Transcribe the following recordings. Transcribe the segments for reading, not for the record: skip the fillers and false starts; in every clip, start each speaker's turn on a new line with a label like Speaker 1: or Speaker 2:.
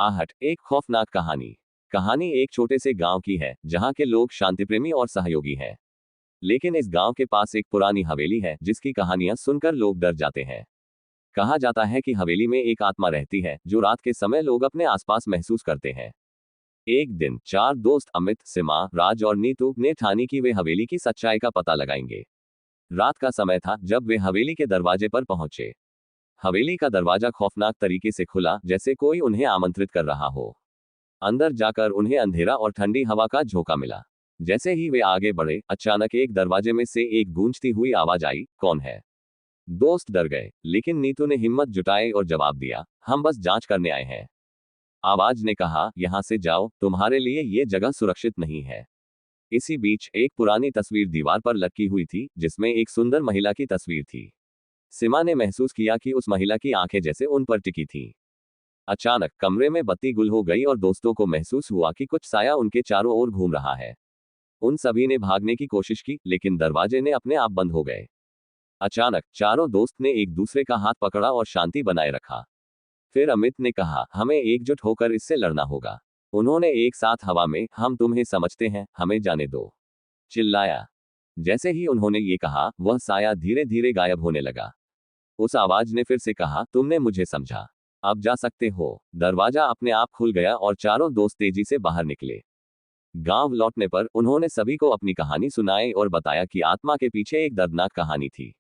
Speaker 1: आहट, एक खौफनाक कहानी। कहानी एक छोटे से गांव की है जहां के लोग शांतिप्रेमी और सहयोगी हैं। लेकिन इस गांव के पास एक पुरानी हवेली है जिसकी कहानियां सुनकर लोग डर जाते हैं। कहा जाता है कि हवेली में एक आत्मा रहती है जो रात के समय लोग अपने आसपास महसूस करते हैं। एक दिन चार दोस्त अमित, सीमा, राज और नीतू ने ठानी कि वे हवेली की सच्चाई का पता लगाएंगे। रात का समय था जब वे हवेली के दरवाजे पर पहुंचे। हवेली का दरवाजा खौफनाक तरीके से खुला, जैसे कोई उन्हें आमंत्रित कर रहा हो। अंदर जाकर उन्हें अंधेरा और ठंडी हवा का झोंका मिला। जैसे ही वे आगे बढ़े, अचानक एक दरवाजे में से एक गूंजती हुई आवाज आई, कौन है? दोस्त डर गए, लेकिन नीतू ने हिम्मत जुटाई और जवाब दिया, हम बस जांच करने आए हैं। आवाज ने कहा, यहां से जाओ, तुम्हारे लिए ये जगह सुरक्षित नहीं है। इसी बीच एक पुरानी तस्वीर दीवार पर लटकी हुई थी जिसमें एक सुंदर महिला की तस्वीर थी। सीमा ने महसूस किया कि उस महिला की आंखें जैसे उन पर टिकी थीं। अचानक कमरे में बत्ती गुल हो गई और दोस्तों को महसूस हुआ कि कुछ साया उनके चारों ओर घूम रहा है। उन सभी ने भागने की कोशिश की, लेकिन दरवाजे ने अपने आप बंद हो गए। अचानक चारों दोस्त ने एक दूसरे का हाथ पकड़ा और शांति बनाए रखा। फिर अमित ने कहा, हमें एकजुट होकर इससे लड़ना होगा। उन्होंने एक साथ हवा में, हम तुम्हें समझते हैं, हमें जाने दो, चिल्लाया। जैसे ही उन्होंने ये कहा, वह साया धीरे धीरे गायब होने लगा। उस आवाज ने फिर से कहा, तुमने मुझे समझा, अब जा सकते हो। दरवाजा अपने आप खुल गया और चारों दोस्त तेजी से बाहर निकले। गांव लौटने पर उन्होंने सभी को अपनी कहानी सुनाई और बताया कि आत्मा के पीछे एक दर्दनाक कहानी थी।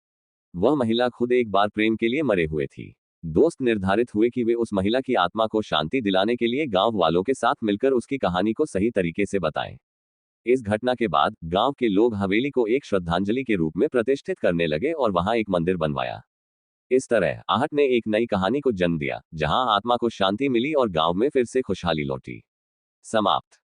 Speaker 1: वह महिला खुद एक बार प्रेम के लिए मरे हुए थी। दोस्त निर्धारित हुए कि वे उस महिला की आत्मा को शांति दिलाने के लिए गांव वालों के साथ मिलकर उसकी कहानी को सही तरीके से बताएं। इस घटना के बाद गांव के लोग हवेली को एक श्रद्धांजलि के रूप में प्रतिष्ठित करने लगे और वहां एक मंदिर बनवाया। इस तरह आहट ने एक नई कहानी को जन्म दिया, जहां आत्मा को शांति मिली और गांव में फिर से खुशहाली लौटी। समाप्त।